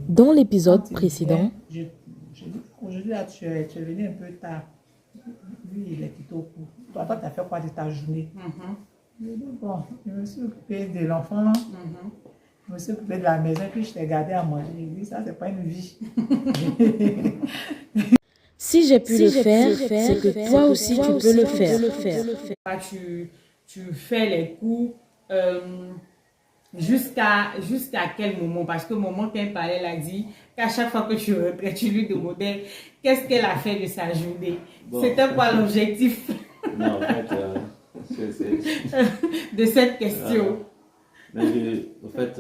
Dans l'épisode précédent, je dis, aujourd'hui, là, tu es venu un peu tard. Lui, il est plutôt court. Toi, tu as fait quoi de ta journée? Je dis, bon, je me suis occupée de l'enfant, je me suis occupée de la maison, puis je t'ai gardé à manger. Je dis, ça, c'est pas une vie. si j'ai pu le faire, c'est que toi aussi tu peux le faire. Tu fais les cours jusqu'à quel moment? Parce que maman, quand elle parlait, elle a dit qu'à chaque fois que tu rentrais, tu lui demandais qu'est-ce qu'elle a fait de sa journée. Bon. C'était quoi l'objectif non, en fait, de cette question? Mais en fait,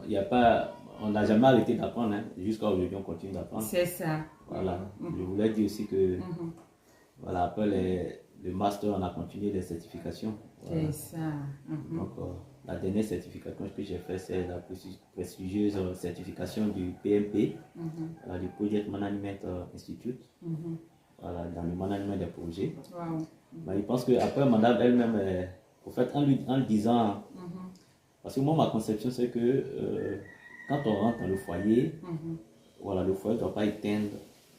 y a pas, on n'a jamais arrêté d'apprendre. Hein. Jusqu'à aujourd'hui, on continue d'apprendre. C'est ça. Voilà. Je voulais dire aussi que voilà, après le master, on a continué les certifications. Voilà. C'est ça. Donc, la dernière certification que j'ai faite, c'est la prestigieuse certification du PMP, du Project Management Institute, voilà, dans le management des projets. Wow. Mais je pense qu'après, madame elle-même, en fait, en le disant, parce que moi, ma conception, c'est que quand on rentre dans le foyer, voilà, le foyer ne doit pas éteindre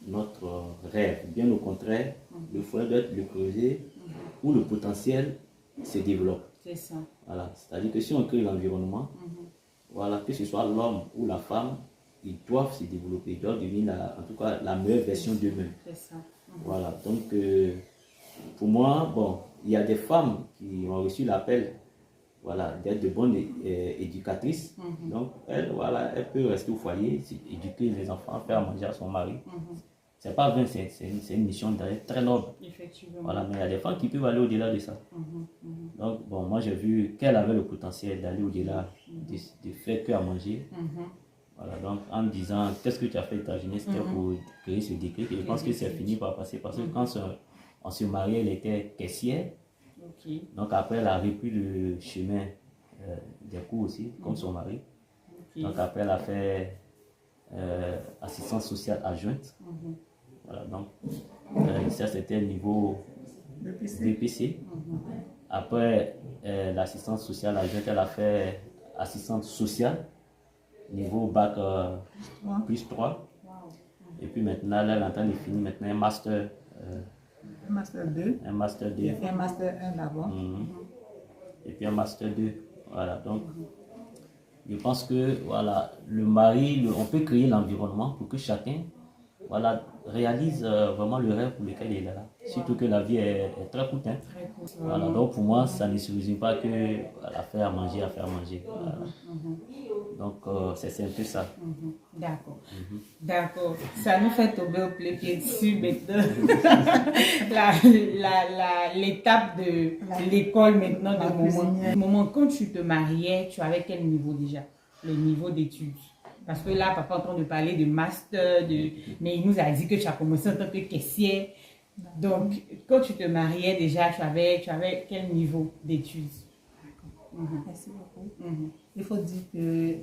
notre rêve. Bien au contraire, le foyer doit être le creuset où le potentiel se développe. C'est ça. Voilà, c'est-à-dire que si on crée l'environnement, voilà, que ce soit l'homme ou la femme, ils doivent se développer, ils doivent devenir en tout cas la meilleure version d'eux-mêmes. C'est ça. Voilà, donc pour moi, bon, il y a des femmes qui ont reçu l'appel, voilà, d'être de bonnes éducatrices. Donc, elle, voilà, elle peut rester au foyer, éduquer les enfants, faire manger à son mari. C'est pas vain, c'est une mission très noble. Effectivement. Voilà, mais il y a des femmes qui peuvent aller au-delà de ça. Donc, bon, moi j'ai vu qu'elle avait le potentiel d'aller au-delà, de faire que à manger. Voilà, donc en me disant, qu'est-ce que tu as fait de ta jeunesse, c'était pour créer ce déclic. Et je pense que c'est fini par passer parce que quand on se mariait, elle était caissière. Donc après, elle a repris le chemin des cours aussi, comme son mari. Donc après, elle a fait assistance sociale adjointe. Voilà, donc ça c'était le niveau BPC. Après l'assistance sociale adjointe, elle a fait assistante sociale, niveau bac plus 3. Et puis maintenant, elle est en train de finir maintenant un master. Un master 2. Un master 2. Un master 1 d'abord. Et puis un master 2. Voilà, donc je pense que voilà, le mari, on peut créer l'environnement pour que chacun voilà, réalise vraiment le rêve pour lequel il est là. Surtout que la vie est très courte. Hein. Voilà, donc pour moi, ça ne se résume pas que à faire à manger, Voilà. Donc c'est un peu ça. D'accord. D'accord. Ça nous fait tomber au pied dessus maintenant. L'étape de l'école maintenant de moment. Quand tu te mariais, tu avais quel niveau déjà? Le niveau d'études? Parce que là, papa est en train de parler de master, mais il nous a dit que tu as commencé en tant que caissière. Donc, quand tu te mariais déjà, tu avais quel niveau d'études? Merci beaucoup. Il faut dire que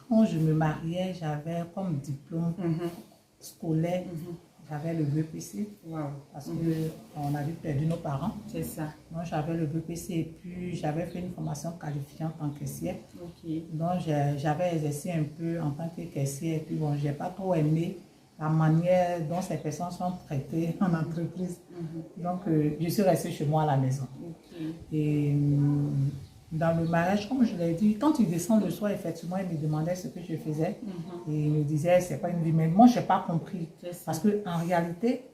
quand je me mariais, j'avais comme diplôme scolaire, j'avais le BPC. Wow. Parce qu'on avait perdu nos parents. C'est ça. Donc j'avais le BPC et puis j'avais fait une formation qualifiante en caissière. Donc j'avais exercé un peu en tant que caissière. Et puis bon, je n'ai pas trop aimé la manière dont ces personnes sont traitées en entreprise. Donc je suis restée chez moi à la maison. Et dans le mariage, comme je l'ai dit, quand il descend le soir, effectivement, il me demandait ce que je faisais. Et il me disait, c'est pas une vie. Mais moi, je n'ai pas compris. Parce qu'en réalité,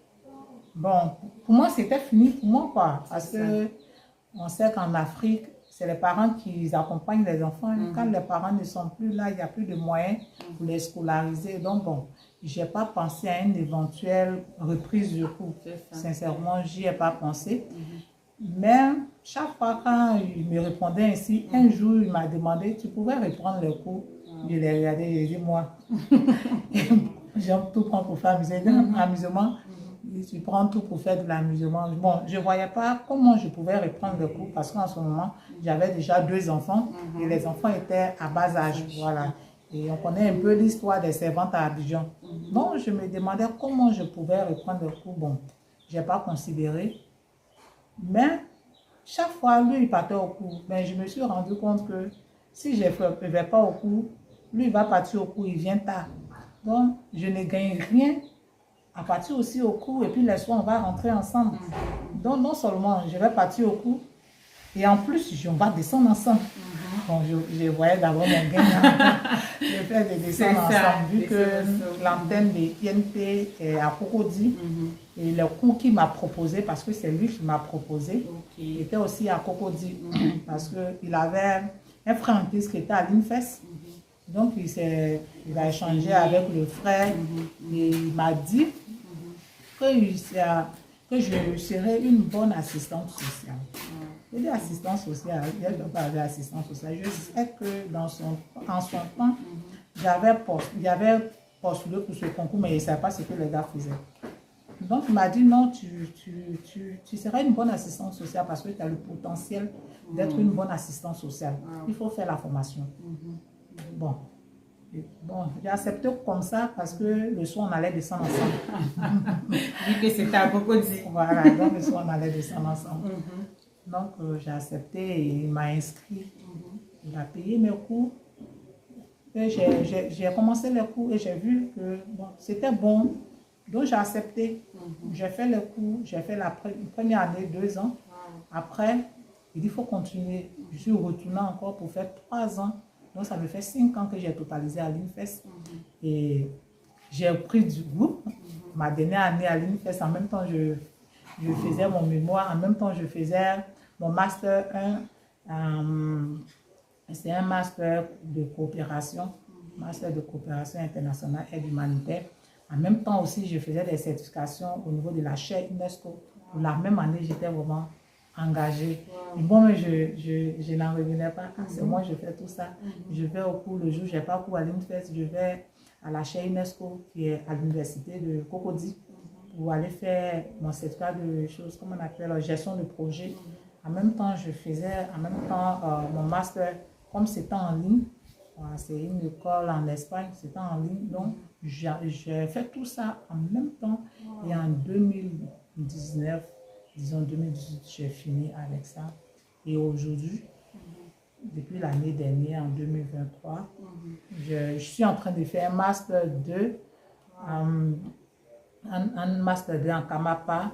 bon, pour moi, c'était fini pour moi, quoi. Parce que on sait qu'en Afrique, c'est les parents qui accompagnent les enfants. Quand les parents ne sont plus là, il n'y a plus de moyens pour les scolariser. Donc, bon, je n'ai pas pensé à une éventuelle reprise de cours. Sincèrement, je n'y ai pas pensé. Mais chaque fois quand il me répondait ainsi, un jour il m'a demandé, tu pouvais reprendre les cours? Je l'ai regardé, j'ai dit moi, j'aime tout prendre pour faire amusement. Tu prends tout pour faire de l'amusement. Bon, je ne voyais pas comment je pouvais reprendre les cours parce qu'en ce moment, j'avais déjà 2 enfants et les enfants étaient à bas âge. Voilà. Et on connaît un peu l'histoire des servantes à Abidjan. Donc, je me demandais comment je pouvais reprendre les cours. Bon, je n'ai pas considéré. Mais chaque fois, lui, il partait au cours. Mais je me suis rendu compte que si je ne vais pas au cours, lui, il va partir au cours, il vient tard. Donc, je ne gagne rien à partir aussi au cours et puis les soirs, on va rentrer ensemble. Donc, non seulement je vais partir au cours et en plus, on va descendre ensemble. Bon, je voyais d'abord mon gain. Je fais des dessins ensemble vu que l'antenne de INP est à Cocody. Et le cours qu'il m'a proposé, parce que c'est lui qui m'a proposé, était aussi à Cocody. Parce qu'il avait un frère en plus qui était à l'INFES. Donc, il a échangé avec le frère et il m'a dit que je serais une bonne assistante sociale. Je dis assistante sociale, elle doit parler d'assistante sociale. Je sais que en son temps, j'avais postulé pour ce concours, mais je ne savais pas ce que les gars faisaient. Donc, il m'a dit non, tu seras une bonne assistante sociale parce que tu as le potentiel d'être une bonne assistante sociale. Il faut faire la formation. Bon, j'ai accepté comme ça parce que le soir, on allait descendre ensemble. Vu que c'était à Cocody. Voilà, donc le soir, on allait descendre ensemble. Donc, j'ai accepté et il m'a inscrit. Il a payé mes cours. J'ai commencé les cours et j'ai vu que bon, c'était bon. Donc, j'ai accepté. J'ai fait les cours. J'ai fait la première année, 2 ans. Après, il dit, il faut continuer. Je suis retournée encore pour faire 3 ans. Donc, ça me fait 5 ans que j'ai totalisé à l'INFES. Et j'ai pris du goût. Ma dernière année à l'INFES, en même temps, je faisais mon mémoire. En même temps, je faisais mon Master 1. C'est un Master de coopération. Master de coopération internationale et humanitaire. En même temps aussi, je faisais des certifications au niveau de la chaire UNESCO. Pour la même année, j'étais vraiment engagée. Et bon, mais je n'en revenais pas. C'est moi, je fais tout ça. Je vais au cours le jour, je n'ai pas cours à l'INFES, je vais à la chaire UNESCO qui est à l'université de Cocody pour aller faire mon certificat de choses, comme on appelle, gestion de projet. En même temps, je faisais mon master, comme c'était en ligne. C'est une école en Espagne, c'était en ligne. Donc, j'ai fait tout ça en même temps. Et en 2019, disons 2018, j'ai fini avec ça. Et aujourd'hui, depuis l'année dernière, en 2023, je suis en train de faire un Master 2, un Master 2 en Kamapa,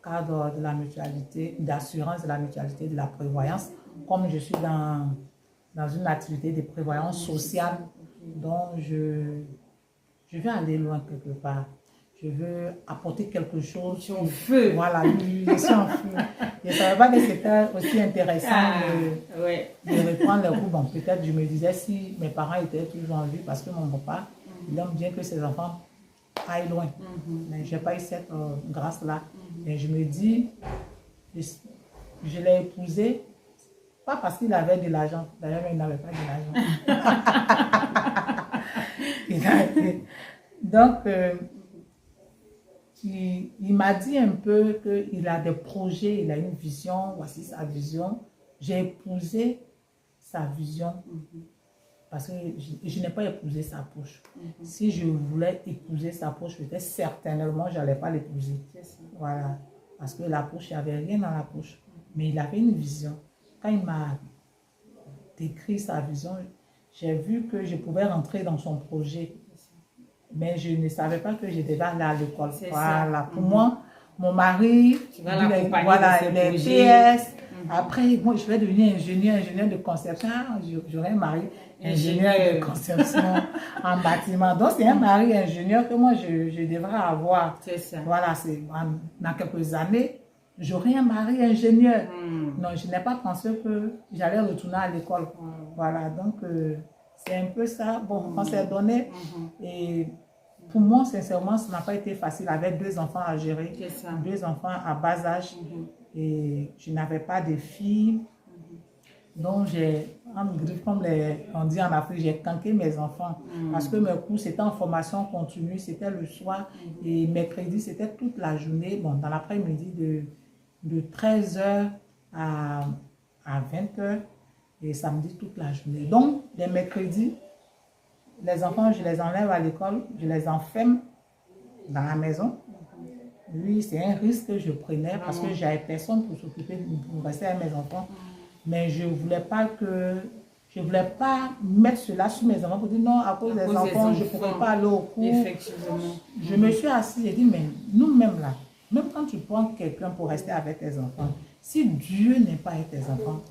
cadre de la mutualité, d'assurance de la mutualité de la prévoyance. Comme je suis dans une activité de prévoyance sociale, donc je vais aller loin quelque part. Je veux apporter quelque chose. Tu es en feu. Voilà, je suis en feu. Je ne savais pas que c'était aussi intéressant de reprendre le cours. Bon, peut-être je me disais si mes parents étaient toujours en vie, parce que mon papa, il aime bien que ses enfants aillent loin. Mais je n'ai pas eu cette grâce-là. Et je me dis, je l'ai épousé, pas parce qu'il avait de l'argent. D'ailleurs, il n'avait pas de l'argent. Donc, il m'a dit un peu qu'il a des projets, il a une vision, voici sa vision. J'ai épousé sa vision parce que je n'ai pas épousé sa poche. Si je voulais épouser sa poche, peut-être certainement, je n'allais pas l'épouser. Voilà. Parce que la poche, il n'y avait rien dans la poche. Mais il avait une vision. Quand il m'a décrit sa vision, j'ai vu que je pouvais rentrer dans son projet. Mais je ne savais pas que je devais aller à l'école. Voilà. Pour moi, mon mari, voilà, les PS. Après, moi, je vais devenir ingénieur de conception. J'aurai un mari ingénieur de conception en bâtiment. Donc, c'est un mari ingénieur que moi, je devrais avoir. C'est ça. Voilà, dans quelques années, j'aurai un mari ingénieur. Non, je n'ai pas pensé que j'allais retourner à l'école. Voilà, donc, c'est un peu ça. Bon, on s'est donné. Et pour moi, sincèrement, ça n'a pas été facile avec 2 enfants à gérer. 2 enfants à bas âge. Et je n'avais pas de filles. Donc, comme on dit en Afrique, j'ai canqué mes enfants. Parce que mes cours, c'était en formation continue, c'était le soir. Et mercredi, c'était toute la journée. Bon, dans l'après-midi, de 13h à 20h. Et samedi, toute la journée. Donc, les mercredis, les enfants, je les enlève à l'école, je les enferme dans la maison. Oui, c'est un risque que je prenais parce que j'avais personne pour s'occuper, pour rester avec mes enfants. Mais je ne voulais pas que Je ne voulais pas mettre cela sur mes enfants pour dire non, à cause des enfants, je ne pourrais pas aller au cours. Effectivement. Je me suis assise et dit, mais nous-mêmes là, même quand tu prends quelqu'un pour rester avec tes enfants, si Dieu n'est pas avec tes enfants,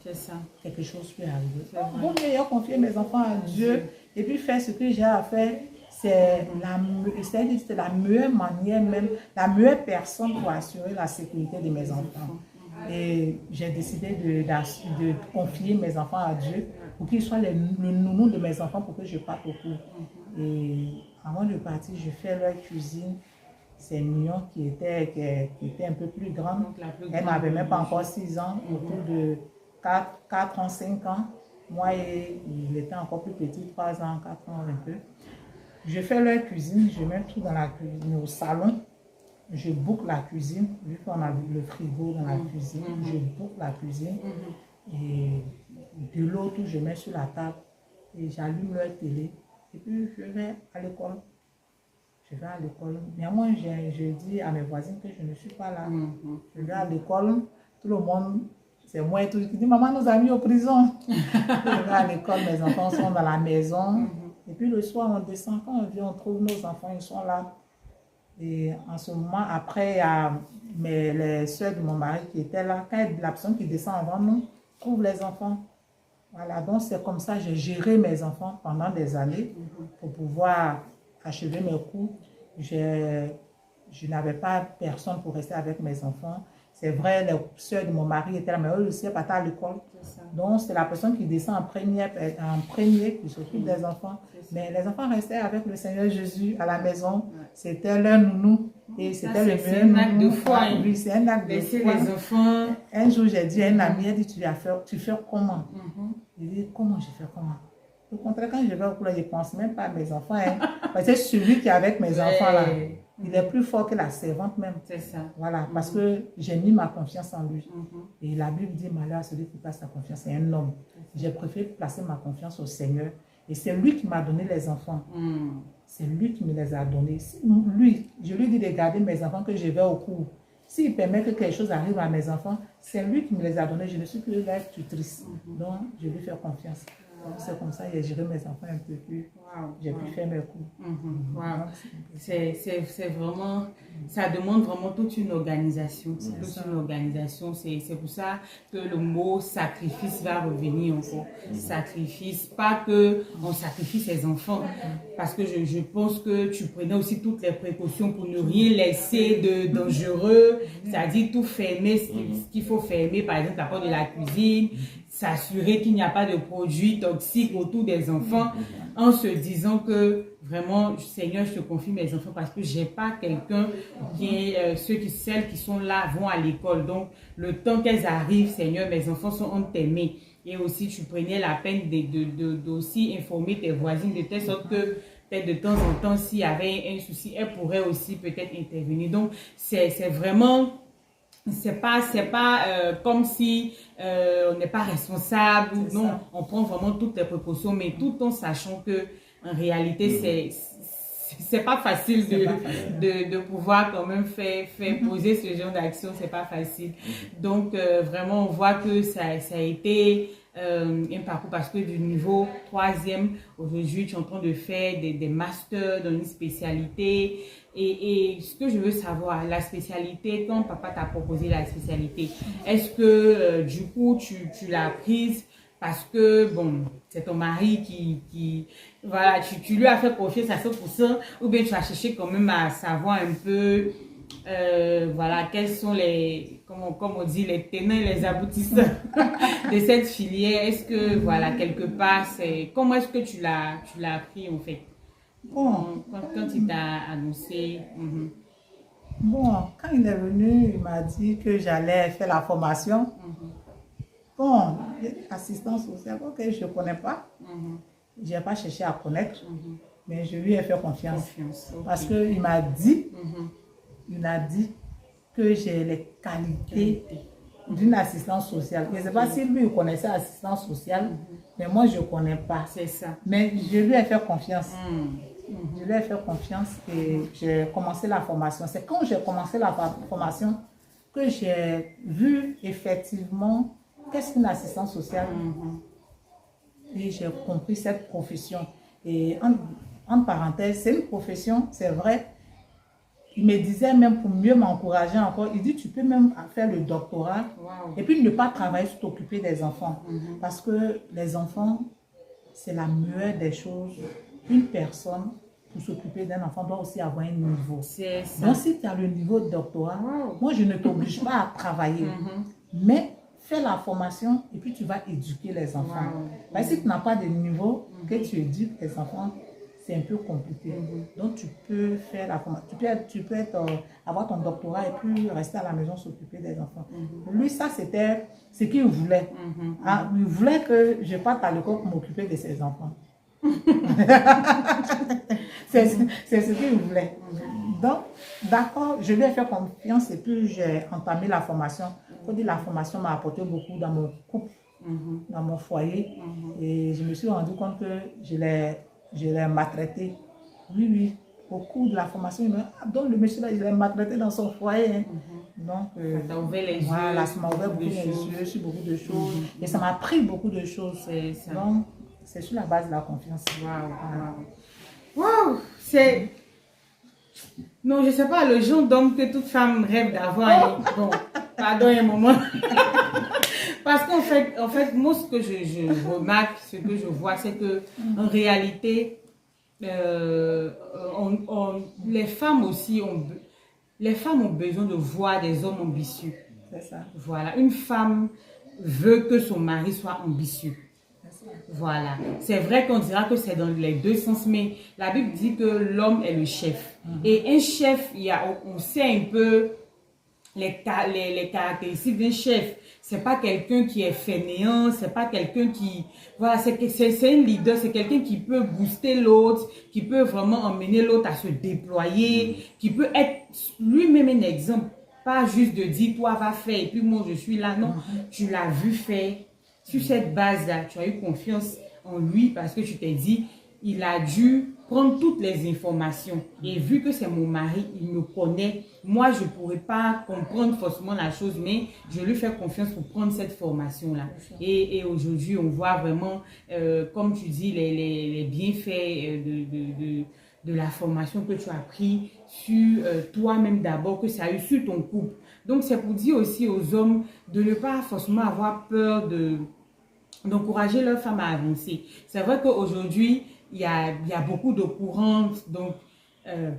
quelque chose peut arriver. Bon, j'ai confié mes enfants à Dieu et puis faire ce que j'ai à faire. C'est la meilleure manière, même la meilleure personne pour assurer la sécurité de mes enfants. Et j'ai décidé de confier mes enfants à Dieu pour qu'ils soient le nounou de mes enfants pour que je parte au cours. Et avant de partir, je fais leur cuisine. C'est Mignon qui était un peu plus grande. Elle n'avait même pas encore 6 ans, autour de 4 ans, 5 ans. Moi, il était encore plus petit, 3 ans, 4 ans un peu. Je fais leur cuisine, je mets tout dans la cuisine, au salon. Je boucle la cuisine, vu qu'on a le frigo dans la cuisine, je boucle la cuisine. Et de l'eau, tout, je mets sur la table et j'allume leur télé. Et puis, je vais à l'école. Je vais à l'école. Néanmoins, je dis à mes voisines que je ne suis pas là. Je vais à l'école, tout le monde, c'est moi et tout, qui dit, maman nous a mis en prison. Je vais à l'école, mes enfants sont dans la maison. Et puis le soir, on descend, quand on vient, on trouve nos enfants, ils sont là. Et en ce moment, après, il y a les soeurs de mon mari qui étaient là. Quand la personne qui descend avant nous trouve les enfants. Voilà, donc c'est comme ça, j'ai géré mes enfants pendant des années pour pouvoir achever mes cours. Je n'avais pas personne pour rester avec mes enfants. C'est vrai, les soeurs de mon mari étaient là, mais eux aussi, partaient à l'école. Donc, c'est la personne qui descend en premier qui s'occupe des enfants. Mais les enfants restaient avec le Seigneur Jésus à la maison. C'était leur nounou. Et c'était le C'est un acte de foi. Oui, c'est un acte de foi. Les enfants. Un jour, j'ai dit à un ami, elle dit, tu fais comment? Je dis, comment je fais comment? Au contraire, quand je vais au cours, je ne pense même pas à mes enfants. Parce que celui qui est avec mes enfants là, il est plus fort que la servante même. C'est ça. Voilà, parce que j'ai mis ma confiance en lui. Et la Bible dit, malheur à celui qui place sa confiance, c'est un homme. J'ai préféré placer ma confiance au Seigneur. Et c'est lui qui m'a donné les enfants. C'est lui qui me les a donnés. Lui, je lui dis de garder mes enfants que je vais au cours. S'il permet que quelque chose arrive à mes enfants, c'est lui qui me les a donnés. Je ne suis plus là tutrice. Donc, je lui fais confiance. C'est comme ça que j'ai géré mes enfants un peu plus. J'ai pu faire mes cours. C'est vraiment, ça demande vraiment toute une organisation. C'est pour ça que le mot sacrifice va revenir encore. Sacrifice, pas que on sacrifie ses enfants. Parce que je pense que tu prenais aussi toutes les précautions pour ne rien laisser de dangereux. C'est-à-dire tout fermer, ce qu'il faut fermer, par exemple la porte de la cuisine, s'assurer qu'il n'y a pas de produits toxiques autour des enfants, en se disant que vraiment, Seigneur, je te confie mes enfants parce que j'ai pas quelqu'un qui est, celles qui sont là vont à l'école. Donc, le temps qu'elles arrivent, Seigneur, mes enfants sont entre tes mains. Et aussi, tu prenais la peine d'aussi informer tes voisines de telle sorte que peut-être de temps en temps, s'il y avait un souci, elles pourraient aussi peut-être intervenir. Donc, c'est vraiment... C'est pas comme si on n'est pas responsable ou non, on prend vraiment toutes les précautions, mais tout en sachant que en réalité c'est pas facile de pouvoir quand même faire poser ce genre d'action, c'est pas facile. Donc vraiment on voit que ça a été un parcours parce que du niveau 3e, aujourd'hui tu es en train de faire des masters dans une spécialité. Et ce que je veux savoir, la spécialité, quand papa t'a proposé la spécialité, est-ce que du coup tu l'as prise parce que bon, c'est ton mari qui voilà, tu lui as fait confiance à 100%, ou bien tu as cherché quand même à savoir un peu voilà, quels sont les, comme on dit, les tenants et les aboutissants de cette filière. Est-ce que voilà, quelque part, comment est-ce que tu l'as appris en fait? Bon, quand il t'a annoncé. Bon, quand il est venu, il m'a dit que j'allais faire la formation. Bon, assistance sociale, ok, je ne connais pas. Je n'ai pas cherché à connaître, mais je lui ai fait confiance. Parce qu'il m'a dit, que j'ai les qualités d'une assistance sociale. Je ne sais pas si lui connaissait l'assistance sociale, mais moi je ne connais pas. C'est ça. Mais je lui ai fait confiance. Je lui ai fait confiance et j'ai commencé la formation. C'est quand j'ai commencé la formation que j'ai vu effectivement qu'est-ce qu'une assistance sociale. et j'ai compris cette profession. Et en parenthèse, c'est une profession, c'est vrai. Il me disait même pour mieux m'encourager encore, il dit tu peux même faire le doctorat et puis ne pas travailler sur t'occuper des enfants. Parce que les enfants, c'est la meilleure des choses. Une personne, pour s'occuper d'un enfant, doit aussi avoir un niveau. C'est ça. Donc si tu as le niveau de doctorat, moi je ne t'oblige pas à travailler. Mais fais la formation et puis tu vas éduquer les enfants. Parce que si tu n'as pas de niveau, que tu éduques les enfants, c'est un peu compliqué. Donc, tu peux faire la formation. Tu peux avoir ton doctorat et puis rester à la maison s'occuper des enfants. Lui, ça, c'était ce qu'il voulait. Il voulait que je parte à l'école pour m'occuper de ses enfants. C'est ce qu'il voulait. Donc, d'accord, je lui ai fait confiance et puis j'ai entamé la formation. Il faut dire la formation m'a apporté beaucoup dans mon couple, dans mon foyer. Et je me suis rendu compte que je l'ai maltraité. Oui, au cours de la formation, il me dit, donc le monsieur là, il l'a maltraité dans son foyer. Donc, ça t'a ouvert les yeux. Voilà, ça m'a ouvert beaucoup les yeux sur beaucoup de choses. Et ça m'a appris beaucoup de choses. Donc, c'est sur la base de la confiance. Waouh, c'est... Non, je sais pas, le genre d'homme que toute femme rêve d'avoir. Bon, pardon un moment. Parce qu'en fait, moi, ce que je remarque, ce que je vois, c'est que en réalité, les femmes aussi ont besoin de voir des hommes ambitieux. C'est ça. Voilà, une femme veut que son mari soit ambitieux. Voilà, c'est vrai qu'on dira que c'est dans les deux sens, mais la Bible dit que l'homme est le chef. Et un chef, on sait un peu les caractéristiques d'un chef. C'est pas quelqu'un qui est fainéant, c'est pas quelqu'un qui... Voilà, c'est un leader, c'est quelqu'un qui peut booster l'autre, qui peut vraiment emmener l'autre à se déployer, qui peut être lui-même un exemple. Pas juste de dire, toi va faire, et puis moi je suis là. Non, tu l'as vu faire. Sur cette base-là, tu as eu confiance en lui parce que tu t'es dit, il a dû prendre toutes les informations. Et vu que c'est mon mari, il me connaît, moi, je ne pourrais pas comprendre forcément la chose, mais je lui fais confiance pour prendre cette formation-là. Et aujourd'hui, on voit vraiment, comme tu dis, les bienfaits de la formation que tu as pris sur toi-même d'abord, que ça a eu sur ton couple. Donc, c'est pour dire aussi aux hommes de ne pas forcément avoir peur d'encourager leur femme à avancer. C'est vrai qu'aujourd'hui, il y a beaucoup de courants, donc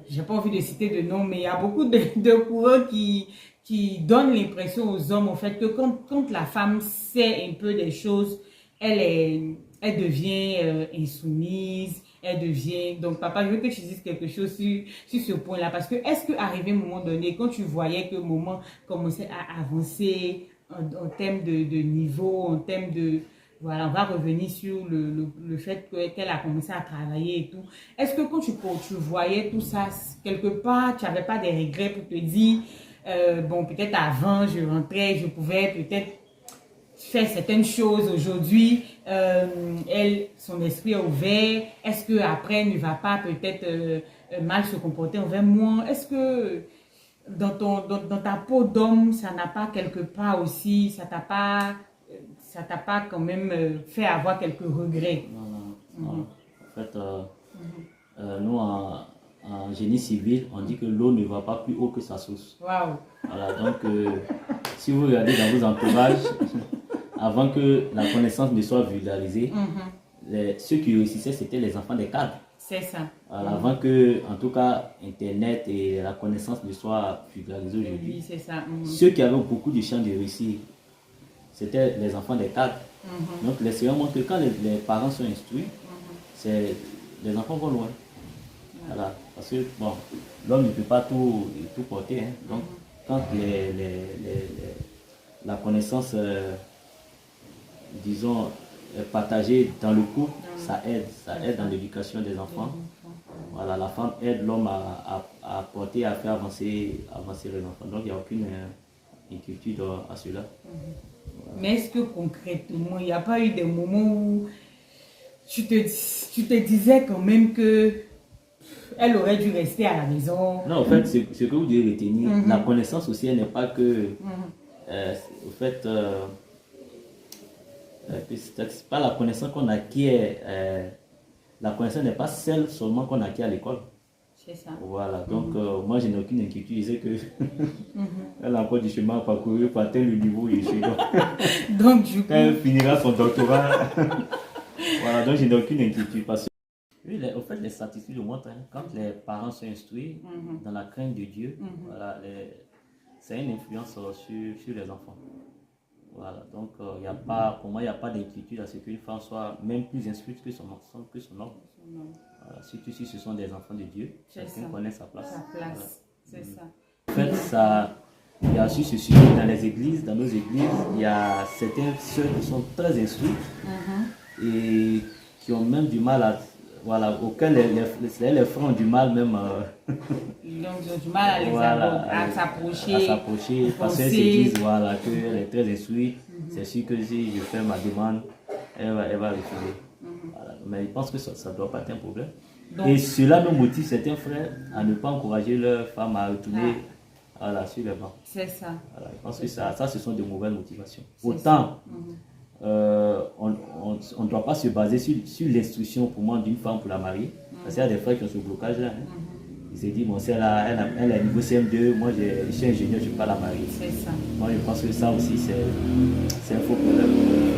j'ai pas envie de citer de nom, mais il y a beaucoup de courants qui donnent l'impression aux hommes, en fait, que quand la femme sait un peu des choses, elle devient insoumise, elle devient... Donc, papa, je veux que tu dises quelque chose sur ce point-là, parce que est-ce qu'arrivé à un moment donné, quand tu voyais que le moment commençait à avancer en termes de niveau, en termes de... Voilà, on va revenir sur le fait qu'elle a commencé à travailler et tout. Est-ce que quand tu voyais tout ça, quelque part, tu n'avais pas des regrets pour te dire, bon, peut-être avant, je rentrais, je pouvais peut-être faire certaines choses aujourd'hui, son esprit est ouvert, est-ce qu'après, elle ne va pas peut-être mal se comporter envers moi? Est-ce que dans ta peau d'homme, ça n'a pas quelque part aussi, ça t'a pas quand même fait avoir quelques regrets? Non. En fait, nous, en génie civil, on dit que l'eau ne va pas plus haut que sa source. Waouh! Voilà, donc, si vous regardez dans vos entourages, avant que la connaissance ne soit vulgarisée, ceux qui réussissaient, c'était les enfants des cadres. C'est ça. Voilà, avant que, en tout cas, Internet et la connaissance ne soient vulgarisées aujourd'hui. Oui, c'est ça. Ceux qui avaient beaucoup de chances de réussir, c'était les enfants des cadres. Donc, l'expérience montre que quand les parents sont instruits, les enfants vont loin. Voilà. Parce que, bon, l'homme ne peut pas tout porter. Hein. Donc, quand la connaissance, disons, est partagée dans le couple, ça aide dans l'éducation des enfants. Voilà, la femme aide l'homme à porter, à faire avancer les enfants. Donc, il n'y a aucune inquiétude à cela. Mais est-ce que concrètement, il n'y a pas eu des moments où tu te disais quand même que elle aurait dû rester à la maison? Non, en fait, ce que vous devez retenir, la connaissance aussi, elle n'est pas que... au fait, C'est pas la connaissance qu'on acquiert. La connaissance n'est pas celle seulement qu'on acquiert à l'école. C'est ça. Voilà, donc moi je n'ai aucune inquiétude. Je sais que elle a encore du chemin à parcourir pour atteindre le niveau où je suis. Donc du coup, quand elle finira son doctorat, voilà, donc je n'ai aucune inquiétude. Parce que, oui, au fait, les statistiques le montrent. Quand les parents sont instruits dans la crainte de Dieu, voilà, c'est une influence sur les enfants. Voilà, donc y a pas, pour moi, il n'y a pas d'inquiétude à ce qu'une femme soit même plus instruite que son homme. Voilà, surtout si ce sont des enfants de Dieu, chacun connaît sa place. Voilà. C'est ça. En fait, il y a aussi ce sujet dans les églises, dans nos églises, il y a certaines sœurs qui sont très instruites et qui ont même du mal auxquelles les frères ont du mal même. Donc ils ont du mal à s'approcher, parce qu'elles se disent qu'elle est très instruite, c'est sûr que si je fais ma demande, elle va refuser. Voilà. Mais je pense que ça ne doit pas être un problème. Donc, et cela nous motive certains frères à ne pas encourager leurs femmes à retourner sur les bancs. C'est ça. Voilà, je pense que ça, ce sont de mauvaises motivations. Autant, on ne doit pas se baser sur l'instruction pour moi d'une femme pour la marier. Parce qu'il y a des frères qui ont ce blocage-là. Ils se disent, bon, elle a niveau CM2, moi je suis ingénieur, je ne peux pas la marier. C'est ça. Moi je pense que ça aussi, c'est un faux problème.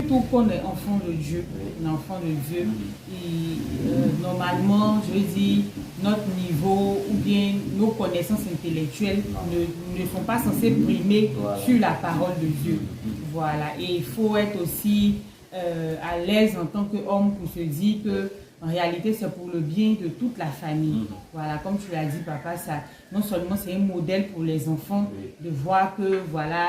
Tout qu'on est enfant de Dieu, un enfant de Dieu, et normalement, je veux dire, notre niveau ou bien nos connaissances intellectuelles ne sont pas censées primer sur la parole de Dieu. Voilà, et il faut être aussi à l'aise en tant qu'homme pour se dire que en réalité, c'est pour le bien de toute la famille. Voilà, comme tu l'as dit, papa, ça, non seulement c'est un modèle pour les enfants de voir que voilà,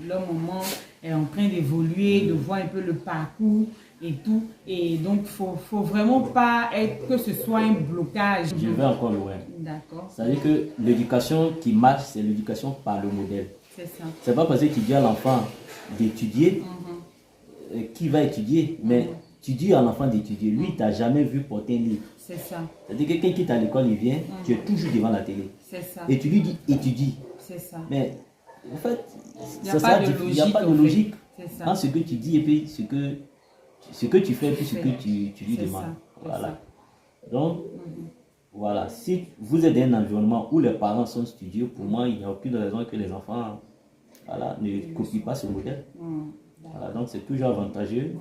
leur maman est en train d'évoluer, de voir un peu le parcours et tout. Et donc, faut vraiment pas être que ce soit un blocage. Je vais encore loin. D'accord. C'est-à-dire que l'éducation qui marche, c'est l'éducation par le modèle. C'est ça. C'est pas parce que tu dis à l'enfant d'étudier qui va étudier, mais tu dis à l'enfant d'étudier, lui, tu n'as jamais vu porter un livre. C'est ça. C'est-à-dire que quelqu'un qui est à l'école, il vient, tu es toujours devant la télé. C'est ça. Et tu lui dis, étudie. C'est ça. Mais en fait, il n'y a pas de logique. C'est ça. En ce que tu dis et puis ce que tu fais et puis ce que tu lui demandes. Voilà. Donc, voilà, si vous êtes dans un environnement où les parents sont studieux, pour moi, il n'y a aucune raison que les enfants ne copient pas ce modèle. Voilà, donc c'est toujours avantageux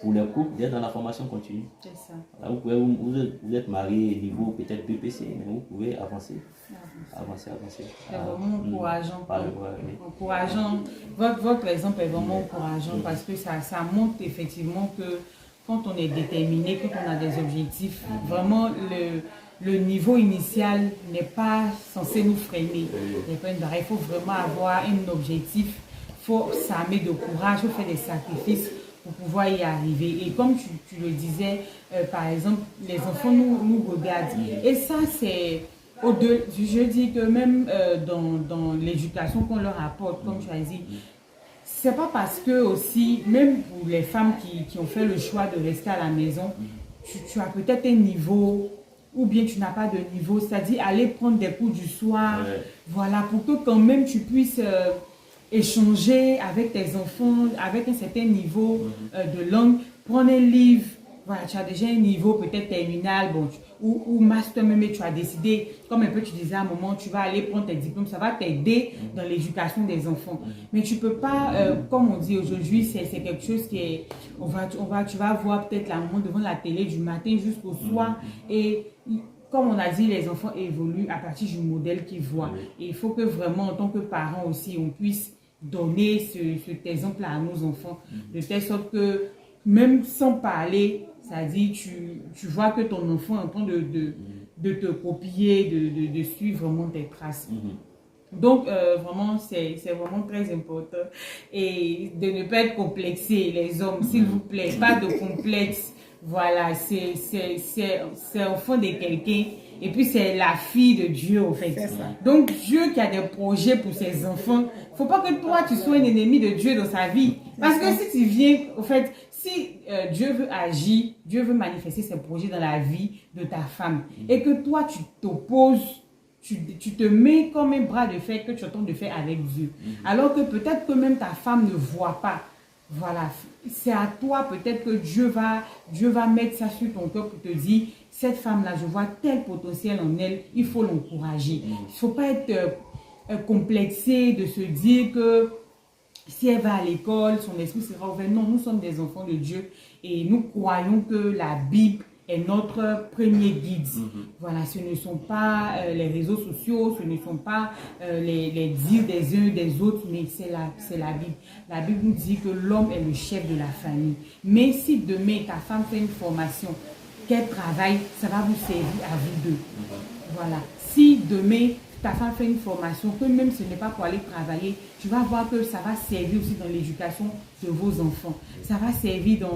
pour les couples d'être dans la formation continue. C'est ça. Voilà, vous êtes marié niveau peut-être BPC, mais vous pouvez avancer. C'est vraiment encourageant. Encourageant. Votre exemple est vraiment encourageant parce que ça montre effectivement que quand on est déterminé, quand on a des objectifs, vraiment le niveau initial n'est pas censé nous freiner. Il faut vraiment avoir un objectif, il faut s'armer de courage, il faut faire des sacrifices pour pouvoir y arriver. Et comme tu le disais, par exemple, les enfants nous regardent. Et ça, c'est au-delà. Je dis que même dans l'éducation qu'on leur apporte, comme tu as dit, c'est pas parce que aussi, même pour les femmes qui ont fait le choix de rester à la maison, tu as peut-être un niveau ou bien tu n'as pas de niveau, c'est-à-dire aller prendre des cours du soir, voilà, pour que quand même tu puisses échanger avec tes enfants, avec un certain niveau de langue, prendre un livre, voilà, tu as déjà un niveau peut-être terminal, bon, ou master même, tu as décidé, comme un peu tu disais à un moment, tu vas aller prendre tes diplômes, ça va t'aider dans l'éducation des enfants. Mais tu peux pas, comme on dit aujourd'hui, c'est quelque chose qui est, tu vas voir peut-être la maman devant la télé du matin jusqu'au soir, et comme on a dit, les enfants évoluent à partir du modèle qu'ils voient. Et il faut que vraiment, en tant que parents aussi, on puisse donner cet exemple-là à nos enfants, de telle sorte que, même sans parler, c'est-à-dire tu vois que ton enfant est en train de te copier, de suivre vraiment tes traces. Donc, vraiment, c'est vraiment très important. Et de ne pas être complexé, les hommes, s'il vous plaît, pas de complexe. Voilà, c'est au fond de quelqu'un. Et puis, c'est la fille de Dieu, en fait. Donc, Dieu qui a des projets pour ses enfants, il ne faut pas que toi, tu sois un ennemi de Dieu dans sa vie. Parce que si tu viens, en fait, si Dieu veut agir, Dieu veut manifester ses projets dans la vie de ta femme, et que toi, tu t'opposes, tu te mets comme un bras de fer que tu es en train de faire avec Dieu. Alors que peut-être que même ta femme ne voit pas. Voilà, c'est à toi peut-être que Dieu va mettre ça sur ton cœur pour te dire, cette femme-là, je vois tel potentiel en elle, il faut l'encourager. Il ne faut pas être complexé de se dire que si elle va à l'école, son esprit sera ouvert. Non, nous sommes des enfants de Dieu et nous croyons que la Bible est notre premier guide. Voilà, ce ne sont pas les réseaux sociaux, ce ne sont pas les dires des uns des autres, mais c'est la Bible. La Bible nous dit que l'homme est le chef de la famille. Mais si demain ta femme fait une formation, qu'elle travaille, ça va vous servir à vous deux. Voilà. Si demain ta femme fait une formation, que même ce n'est pas pour aller travailler, tu vas voir que ça va servir aussi dans l'éducation de vos enfants. Ça va servir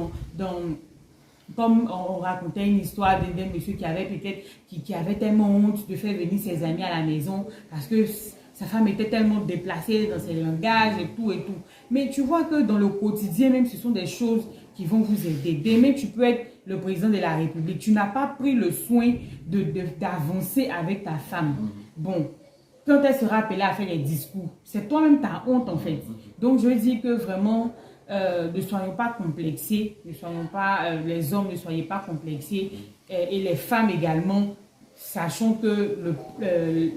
comme on racontait une histoire d'un monsieur qui avait peut-être, qui avait tellement honte de faire venir ses amis à la maison parce que sa femme était tellement déplacée dans ses langages et tout et tout. Mais tu vois que dans le quotidien, même ce sont des choses qui vont vous aider. Demain, tu peux être le président de la République. Tu n'as pas pris le soin d'avancer avec ta femme. Bon, quand elle sera appelée à faire les discours, c'est toi-même ta honte en fait. Donc, je dis que vraiment, ne soyons pas complexés, ne soyons pas, les hommes ne soyez pas complexés et les femmes également, sachons que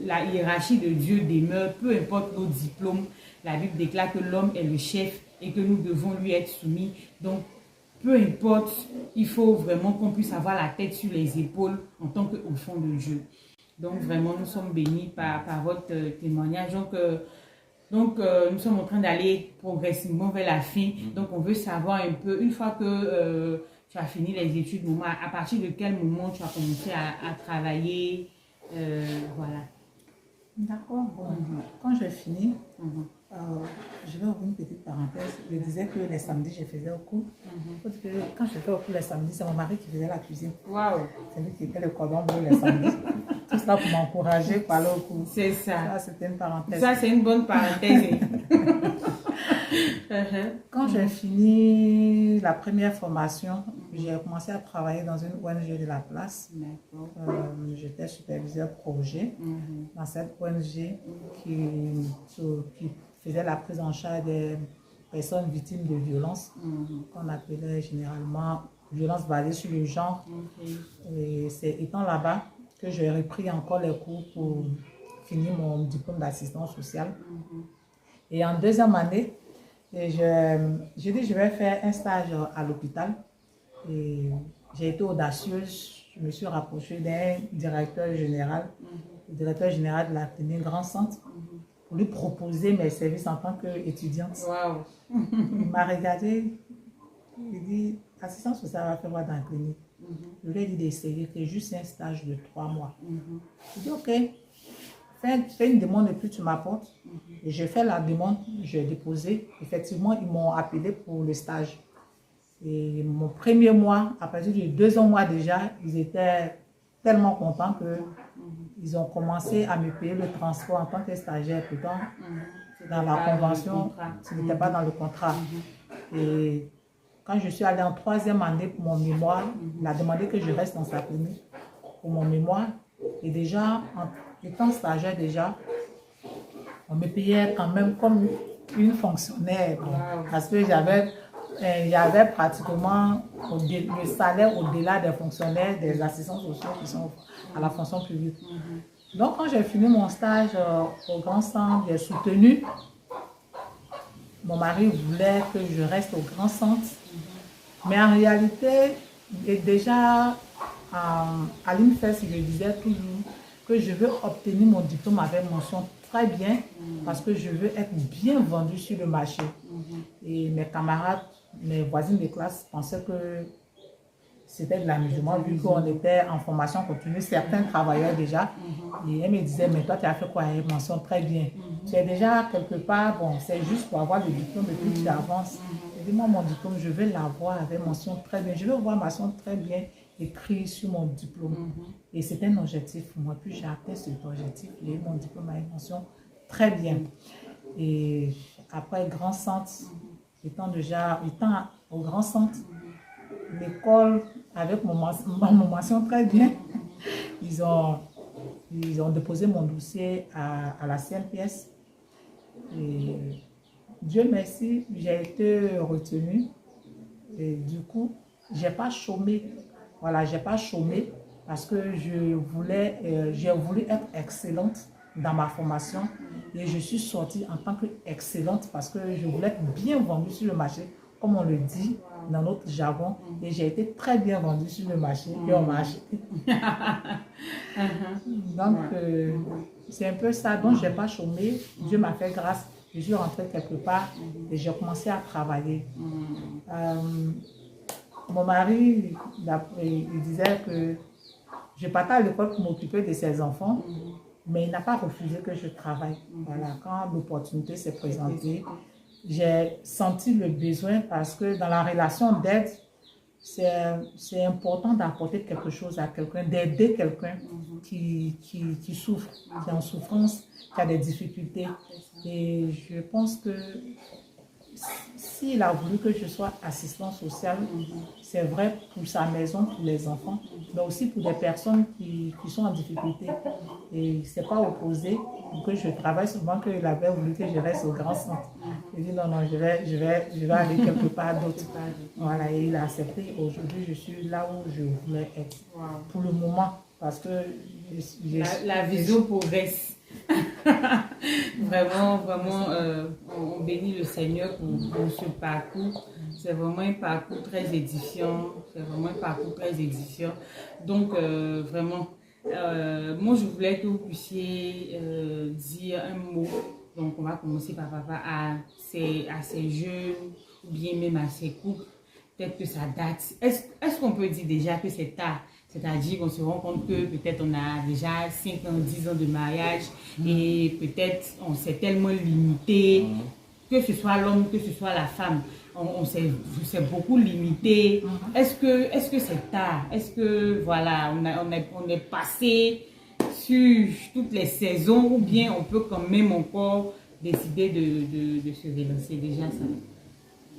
la hiérarchie de Dieu demeure, peu importe nos diplômes. La Bible déclare que l'homme est le chef et que nous devons lui être soumis. Donc, peu importe, il faut vraiment qu'on puisse avoir la tête sur les épaules en tant qu'enfant de Dieu. Donc, vraiment, nous sommes bénis par votre témoignage. Donc, nous sommes en train d'aller progressivement vers la fin. Donc, on veut savoir un peu, une fois que tu as fini les études, à partir de quel moment tu as commencé à travailler, voilà. D'accord. Bon, quand j'ai fini, je vais ouvrir une petite parenthèse. Je disais que les samedis, je faisais au cours. Parce que quand je fais au cours les samedis, c'est mon mari qui faisait la cuisine. Waouh! C'est lui qui était le cordon bleu les samedis. Tout cela pour m'encourager pour aller au cours. C'est ça. Ça, c'était une parenthèse. Ça, c'est une bonne parenthèse. Quand j'ai fini la première formation, j'ai commencé à travailler dans une ONG de la place. J'étais superviseur projet dans cette ONG qui faisait la prise en charge des personnes victimes de violences, qu'on appelait généralement violence basée sur le genre. Et c'est étant là-bas que j'ai repris encore les cours pour finir mon diplôme d'assistance sociale. Et en deuxième année, j'ai dit je vais faire un stage à l'hôpital. Et j'ai été audacieuse, je me suis rapprochée d'un directeur général, le directeur général de la clinique Grand Centre, pour lui proposer mes services en tant qu'étudiante. Wow. Il m'a regardé, il dit, assistance sociale va faire quoi dans la clinique? Je lui ai dit d'essayer, c'est juste un stage de 3 mois. Il dit ok, fais une demande et puis tu m'apportes. Et j'ai fait la demande, j'ai déposé. Effectivement, ils m'ont appelé pour le stage. Et mon premier mois, à partir du deuxième mois déjà, ils étaient tellement contents qu'ils ont commencé à me payer le transport en tant que stagiaire. Pourtant, dans la convention, ce n'était pas dans le contrat. Et quand je suis allée en troisième année pour mon mémoire, il a demandé que je reste dans sa clinique pour mon mémoire. Et déjà, en étant stagiaire déjà, on me payait quand même comme une fonctionnaire. Parce que il y avait pratiquement le salaire au-delà des fonctionnaires, des assistants sociaux qui sont à la fonction publique. Donc, quand j'ai fini mon stage au Grand Centre, j'ai soutenu. Mon mari voulait que je reste au Grand Centre. Mais en réalité, déjà à l'INFES, je disais toujours que je veux obtenir mon diplôme avec mention très bien parce que je veux être bien vendue sur le marché. Et mes camarades, mes voisines de classe pensaient que c'était de l'amusement vu qu'on était en formation continue, certains travailleurs déjà. Et elles me disaient, mais toi tu as fait quoi? Elle mentionne très bien. Tu es déjà quelque part, bon, c'est juste pour avoir le diplôme et puis tu avances. Je dis, moi mon diplôme, je vais l'avoir avec mention très bien. Je veux voir mention très bien écrit sur mon diplôme. Et c'était un objectif pour moi. Puis j'ai atteint cet objectif, j'ai eu mon diplôme avec mention très bien. Et après Grand Centre, étant au Grand Centre, l'école, avec mon mention très bien, ils ont déposé mon dossier à la CNPS. Et Dieu merci, j'ai été retenue. Et du coup, j'ai pas chômé. Voilà, j'ai pas chômé parce que j'ai voulu être excellente dans ma formation et je suis sortie en tant qu'excellente parce que je voulais être bien vendue sur le marché, comme on le dit dans notre jargon, et j'ai été très bien vendue sur le marché et on m'a acheté. Donc, c'est un peu ça. Donc, je n'ai pas chômé. Dieu m'a fait grâce. Je suis rentrée quelque part et j'ai commencé à travailler. Mon mari, il disait que je partais à l'école pour m'occuper de ses enfants, mais il n'a pas refusé que je travaille. Voilà, quand l'opportunité s'est présentée, j'ai senti le besoin parce que dans la relation d'aide, c'est important d'apporter quelque chose à quelqu'un, d'aider quelqu'un qui souffre, qui est en souffrance, qui a des difficultés. Et je pense que s'il a voulu que je sois assistant social, c'est vrai pour sa maison, pour les enfants, mais aussi pour des personnes qui sont en difficulté. Et il ne s'est pas opposé pour que je travaille, souvent qu'il avait voulu que je reste au grand centre. Il dit non, je vais aller quelque part d'autre. Voilà, et il a accepté. Aujourd'hui, je suis là où je voulais être. Pour le moment, parce que la vision progresse. Vraiment, on bénit le Seigneur pour ce parcours. C'est vraiment un parcours très édifiant. Donc, vraiment, moi, je voulais que vous puissiez dire un mot. Donc, on va commencer par papa à ces jeunes, ou bien même à ces couples. Peut-être que ça date. Est-ce qu'on peut dire déjà que c'est tard? C'est-à-dire qu'on se rend compte que peut-être on a déjà 5 ans, 10 ans de mariage et peut-être on s'est tellement limité, que ce soit l'homme, que ce soit la femme, on s'est beaucoup limité. Est-ce que c'est tard? Est-ce que voilà, on est passé sur toutes les saisons ou bien on peut quand même encore décider de se relancer déjà ça?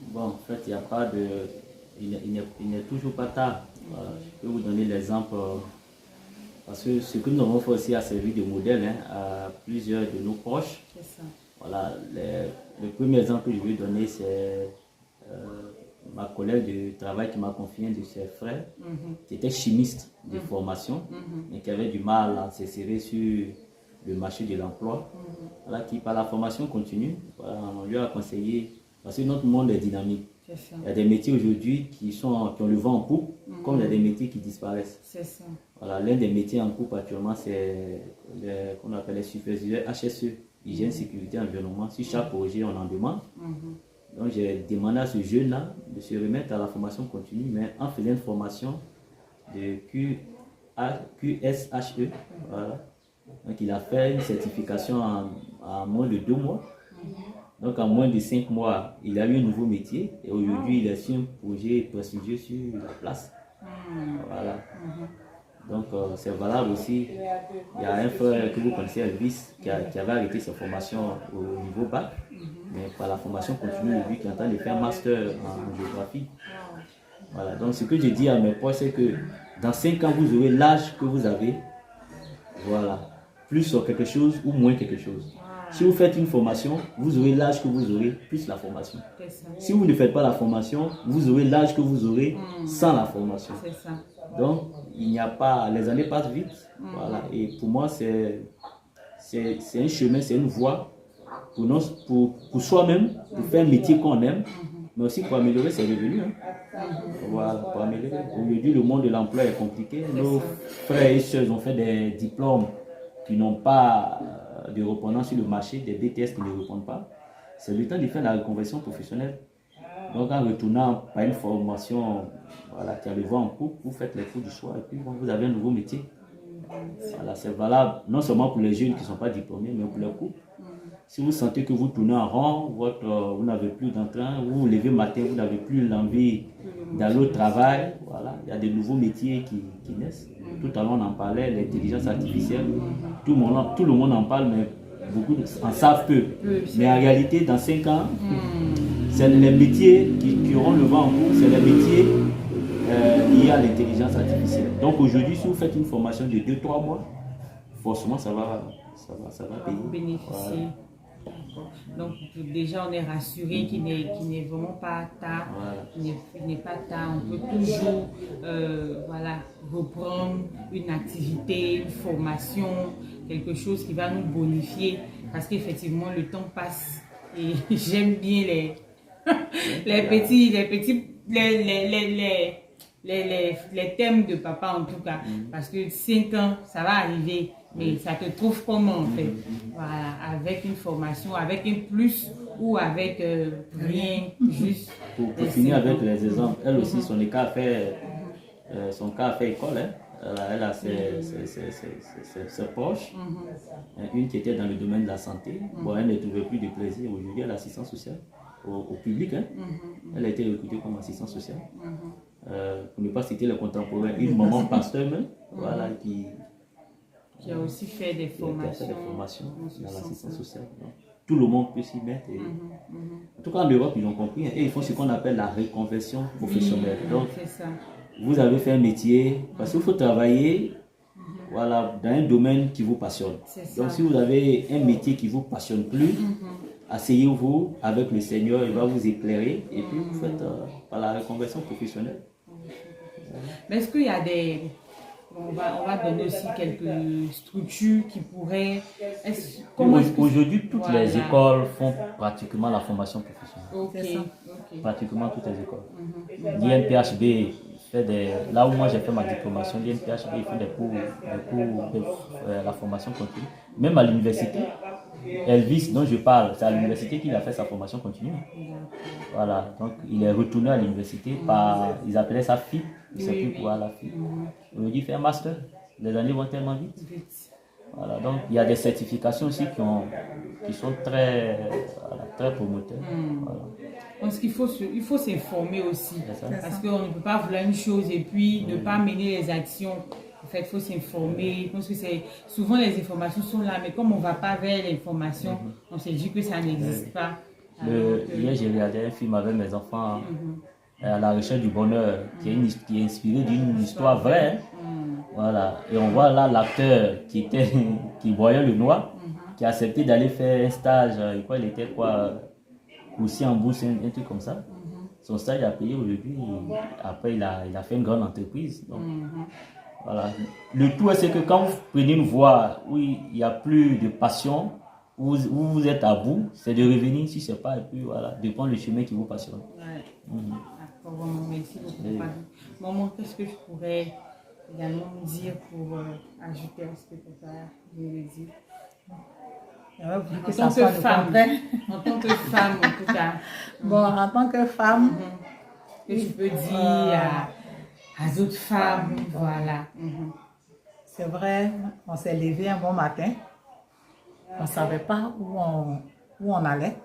Bon, en fait, il n'y a pas de... Il n'est toujours pas tard. Voilà. Je peux vous donner l'exemple parce que ce que nous avons fait aussi a servi de modèle à plusieurs de nos proches. C'est ça. Voilà, le premier exemple que je vais donner, c'est ma collègue de travail qui m'a confié un de ses frères, qui était chimiste de formation, mais qui avait du mal à s'insérer sur le marché de l'emploi. Voilà, qui par la formation continue, voilà, on lui a conseillé, parce que notre monde est dynamique. Il y a des métiers aujourd'hui qui ont le vent en poupe, comme il y a des métiers qui disparaissent. C'est ça. Voilà, l'un des métiers en poupe actuellement, c'est qu'on appelle les superviseurs HSE, hygiène, sécurité, environnement. Sur chaque projet, on en demande. Donc, j'ai demandé à ce jeune-là de se remettre à la formation continue, mais en faisant une formation de QSHE. Voilà. Donc, il a fait une certification en moins de 2 mois. Donc, en moins de 5 mois, il a eu un nouveau métier et aujourd'hui, il est sur un projet prestigieux sur la place. Voilà. Donc, c'est valable aussi. Il y a un frère que vous connaissez, Elvis, qui avait arrêté sa formation au niveau bac, mais par la formation continue, lui qui est en train de faire un master en géographie. Voilà. Donc, ce que je dis à mes proches, c'est que dans 5 ans, vous aurez l'âge que vous avez. Voilà. Plus sur quelque chose ou moins quelque chose. Si vous faites une formation, vous aurez l'âge que vous aurez plus la formation. Si vous ne faites pas la formation, vous aurez l'âge que vous aurez sans la formation. Donc, il n'y a pas... Les années passent vite. Voilà. Et pour moi, c'est un chemin, c'est une voie pour soi-même, pour faire un métier qu'on aime, mais aussi pour améliorer ses revenus. Voilà, pour améliorer. Aujourd'hui, le monde de l'emploi est compliqué. Nos frères et sœurs ont fait des diplômes qui n'ont pas de répondants sur le marché, des BTS qui ne répondent pas. C'est le temps de faire la reconversion professionnelle. Donc en retournant par une formation, voilà, qui a le vent en poupe, vous faites les coups du soir et puis vous avez un nouveau métier. Voilà, c'est valable non seulement pour les jeunes qui ne sont pas diplômés, mais pour les couples. Si vous sentez que vous tournez en rond, vous n'avez plus d'entrain, vous vous levez le matin, vous n'avez plus l'envie d'aller au travail, voilà, il y a des nouveaux métiers qui naissent. Tout à l'heure on en parlait, l'intelligence artificielle, tout le monde en parle, mais beaucoup en savent peu. Mais en réalité, dans 5 ans, c'est les métiers qui auront le vent en poupe, c'est les métiers liés à l'intelligence artificielle. Donc aujourd'hui, si vous faites une formation de 2-3 mois, forcément ça va payer. Bénéficier. Donc déjà on est rassuré qu'il n'est vraiment pas tard, il n'est pas tard, on peut toujours voilà, reprendre une activité, une formation, quelque chose qui va nous bonifier parce qu'effectivement le temps passe et j'aime bien les thèmes de papa en tout cas, parce que 5 ans ça va arriver. Mais ça te trouve comment en fait? Voilà, avec une formation, avec un plus ou avec rien, juste. Pour finir avec les exemples, elle aussi, son cas a fait école. Hein. Elle a ses proches. Une qui était dans le domaine de la santé. Bon, elle ne trouvait plus de plaisir. Aujourd'hui, elle est assistante sociale au public. Hein. Elle a été recrutée comme assistante sociale. Pour ne pas citer les contemporains, une maman pasteur même, voilà, qui a aussi fait des formations, dans l'assistance sociale. Donc, tout le monde peut s'y mettre. Et... En tout cas, en Europe, ils ont compris. Hein, et ils font ce qu'on appelle la reconversion professionnelle. Donc, vous avez fait un métier, parce qu'il faut travailler voilà, dans un domaine qui vous passionne. Donc, si vous avez un métier qui ne vous passionne plus, asseyez-vous avec le Seigneur, il va vous éclairer. Et puis, vous faites par la reconversion professionnelle. Mais est-ce qu'il y a des... On va donner aussi quelques structures qui pourraient... Aujourd'hui, toutes les écoles font pratiquement la formation professionnelle. Pratiquement toutes les écoles. L'INPHB fait des... Là où moi j'ai fait ma diplomation, l'INPHB fait des cours de la formation continue. Même à l'université, Elvis dont je parle, c'est à l'université qu'il a fait sa formation continue. Voilà, donc il est retourné à l'université par... Ils appelaient ça FIP. Je ne sais plus quoi la fille. Aujourd'hui, il fait un master. Les années vont tellement vite. Voilà, donc il y a des certifications aussi qui sont très, très promoteurs. Voilà. Parce qu'il faut s'informer aussi. Parce qu'on ne peut pas vouloir une chose et puis ne pas mener les actions. En fait, il faut s'informer. Parce que souvent les informations sont là, mais comme on ne va pas vers l'information, on se dit que ça n'existe pas. Hier, j'ai regardé un film avec mes enfants. À la recherche du bonheur, qui est inspiré d'une histoire vraie. Voilà. Et on voit là l'acteur qui voyait le noir, qui a accepté d'aller faire un stage, il était aussi en bourse, un truc comme ça. Son stage a payé aujourd'hui, après il a fait une grande entreprise. Donc, voilà. Le tout, c'est que quand vous prenez une voie où il n'y a plus de passion, où vous êtes à bout, c'est de revenir si c'est pas, et puis voilà, de prendre le chemin qui vous passionne. Bon, merci beaucoup. Maman, qu'est-ce que je pourrais également dire pour ajouter à ce que papa vient de dire? En tant que femme, en tout cas. Bon, en tant que femme, que tu peux dire à d'autres femmes, voilà. C'est vrai, on s'est levé un bon matin, on ne savait pas où on allait,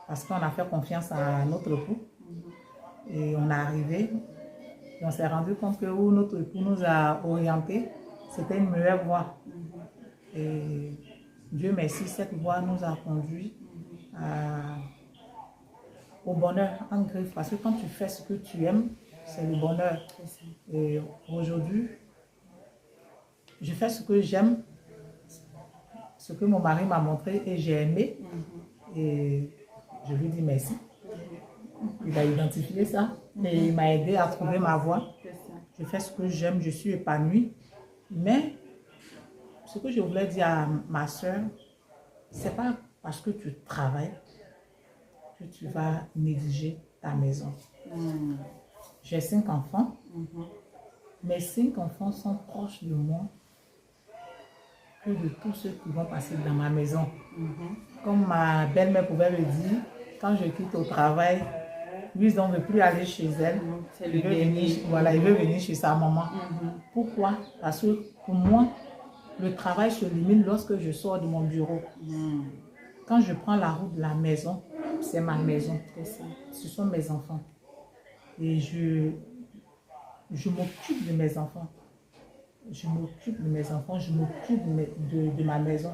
parce qu'on a fait confiance à notre époux. Et on est arrivé, et on s'est rendu compte que où notre époux nous a orientés, c'était une meilleure voie. Et Dieu merci, cette voie nous a conduits au bonheur en griffe. Parce que quand tu fais ce que tu aimes, c'est le bonheur. Et aujourd'hui, je fais ce que j'aime, ce que mon mari m'a montré et j'ai aimé. Et je lui dis merci. Il a identifié ça et il m'a aidé à trouver ma voie. Je fais ce que j'aime, je suis épanouie. Mais ce que je voulais dire à ma soeur, c'est pas parce que tu travailles que tu vas négliger ta maison. J'ai 5 enfants. Mes 5 enfants sont proches de moi que de tous ceux qui vont passer dans ma maison. Comme ma belle-mère pouvait le dire, quand je quitte au travail, lui, on ne veut plus aller chez elle. Il veut venir chez sa maman. Pourquoi? Parce que pour moi, le travail se limite lorsque je sors de mon bureau. Quand je prends la route de la maison, c'est ma maison. Ce sont mes enfants. Et je m'occupe de mes enfants. Je m'occupe de mes enfants, je m'occupe de ma maison.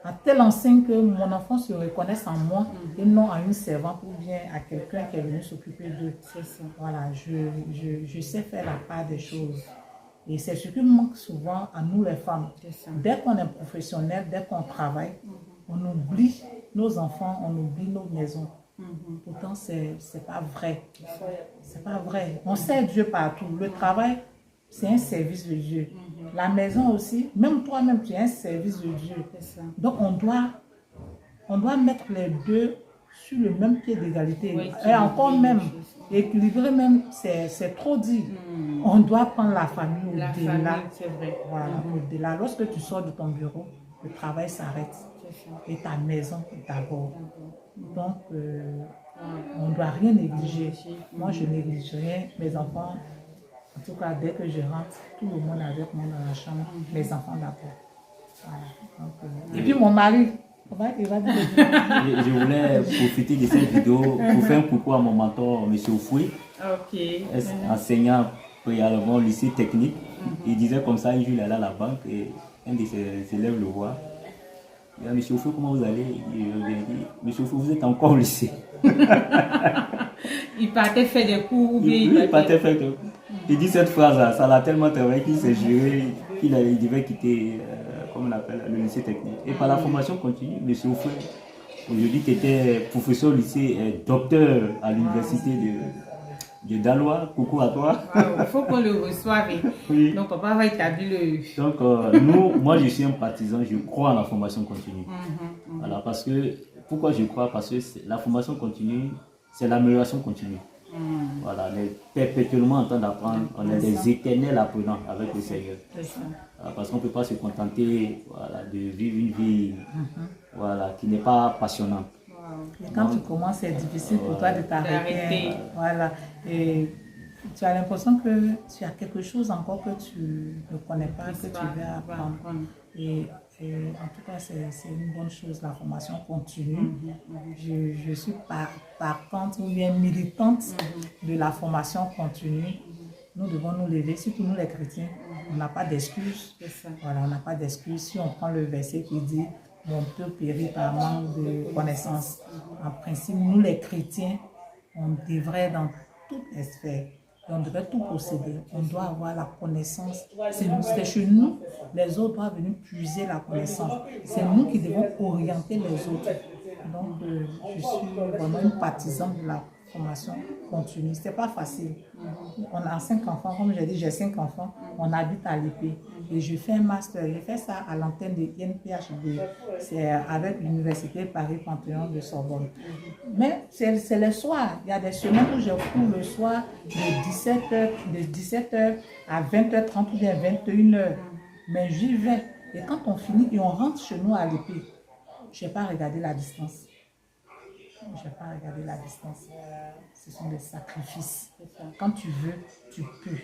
À telle enseigne que mon enfant se reconnaisse en moi et non à une servante ou bien à quelqu'un qui est venu s'occuper d'eux. Voilà, je sais faire la part des choses. Et c'est ce qui manque souvent à nous les femmes. Dès qu'on est professionnel, dès qu'on travaille, on oublie nos enfants, on oublie nos maisons. Pourtant, c'est pas vrai. C'est pas vrai. On sert Dieu partout. Le travail, c'est un service de Dieu. La maison aussi, même toi-même, tu es un service de Dieu. Donc, on doit mettre les deux sur le même pied d'égalité. Oui, et encore même, équilibrer même, c'est trop dit. On doit prendre la famille au-delà. C'est vrai. Voilà, au-delà. Lorsque tu sors de ton bureau, le travail s'arrête. Et ta maison est d'abord. Donc, on ne doit rien négliger. Moi, je néglige rien. Mes enfants, en tout cas, dès que je rentre, tout le monde avec moi dans la chambre, mes enfants d'abord. Voilà. Donc, et puis mon mari, il va dire Je voulais profiter de cette vidéo pour faire un coucou à mon mentor, M. Fouy, enseignant préalablement au lycée technique. Il disait comme ça, un jour il allait à la banque et un de ses élèves le voit. Il dit, M. Fouy, comment vous allez? Il dit, M. Fouy, vous êtes encore au lycée. Il partait faire des cours ou bien il partait faire des cours. Il dit cette phrase-là, ça l'a tellement travaillé qu'il s'est juré qu'il devait quitter, comme on appelle, le lycée technique. Et par la formation continue, M. Fouy, aujourd'hui qui était professeur au lycée, docteur à l'université de Dalois, coucou à toi. Il faut qu'on le reçoive. Oui. Donc papa va établir le... Donc moi je suis un partisan, je crois en la formation continue. Voilà, parce que, pourquoi je crois? Parce que la formation continue, c'est l'amélioration continue. Voilà, on est perpétuellement en train d'apprendre, on est des éternels apprenants avec le Seigneur. Voilà, parce qu'on ne peut pas se contenter, voilà, de vivre une vie, voilà, qui n'est pas passionnante. Et quand tu commences, c'est difficile pour toi de t'arrêter. Voilà. Et tu as l'impression que tu as quelque chose encore que tu ne connais pas, que tu veux apprendre. Et en tout cas, c'est une bonne chose, la formation continue. Je suis partante ou bien militante de la formation continue. Nous devons nous lever, surtout nous les chrétiens. On n'a pas d'excuses. Voilà, on n'a pas d'excuses. Si on prend le verset qui dit mon peuple périt par manque de connaissances. En principe, nous les chrétiens, on devrait dans toutes les sphères, on devrait tout posséder. On doit avoir la connaissance. C'est chez nous, les autres doivent venir puiser la connaissance. C'est nous qui devons orienter les autres. Donc, je suis vraiment une partisane de la formation continue. Ce n'est pas facile. On a 5 enfants, comme j'ai dit, j'ai 5 enfants. On habite à l'épée. Et je fais un master. Je fais ça à l'antenne de INPHB. C'est avec l'université Paris-Panthéon de Sorbonne. Mais c'est le soir. Il y a des semaines où je cours le soir de 17h à 20h30 ou bien 21h. Mais j'y vais. Et quand on finit et on rentre chez nous à l'épée, je n'ai pas regardé la distance. Je n'ai pas regardé la distance. Ce sont des sacrifices. Quand tu veux, tu peux.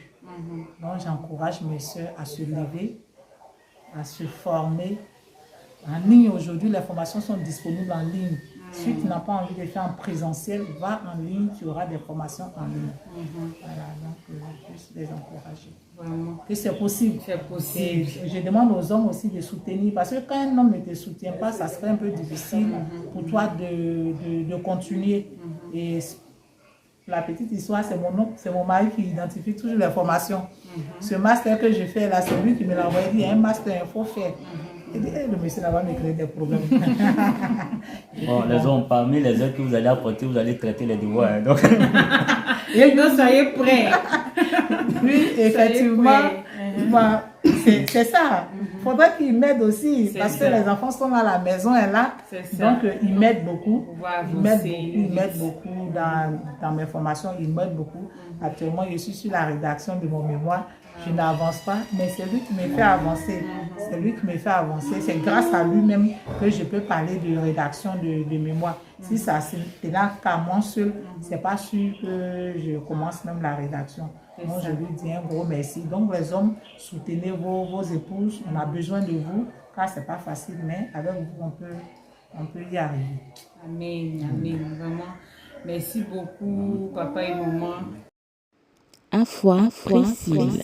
Donc j'encourage mes soeurs à se lever, à se former. En ligne, aujourd'hui, les formations sont disponibles en ligne. Si tu n'as pas envie de faire en présentiel, va en ligne, tu auras des formations en ligne. Voilà, donc juste les encourager. Vraiment. Que c'est possible. C'est possible. Et je demande aux hommes aussi de soutenir, parce que quand un homme ne te soutient pas, ça serait un peu difficile pour toi de continuer. Et la petite histoire, c'est mon mari qui identifie toujours les formations. Ce master que je fais là, c'est lui qui me l'a envoyé. Il dit, un master, il faut faire. Il dit, le monsieur là va me créer des problèmes. Bon, les hommes, parmi les heures que vous allez apporter, vous allez traiter les devoirs. Hein, donc... Et donc, soyez prêts. Oui, effectivement, c'est ça. Il faudrait qu'il m'aide aussi, parce que les enfants sont à la maison et là, donc ils m'aident beaucoup. Ils m'aident beaucoup dans mes formations, ils m'aident beaucoup. Actuellement, je suis sur la rédaction de mon mémoire. Je n'avance pas, mais c'est lui qui me fait avancer. C'est lui qui me fait avancer. C'est grâce à lui-même que je peux parler de rédaction de mémoire. Si ça c'est là qu'à moi seul, c'est pas sûr que je commence même la rédaction. Donc je lui dis un gros merci. Donc les hommes, soutenez vos épouses. On a besoin de vous, car c'est pas facile, mais avec vous on peut y arriver. Amen, amen, vraiment. Merci beaucoup, papa et maman. À foi, Priscille.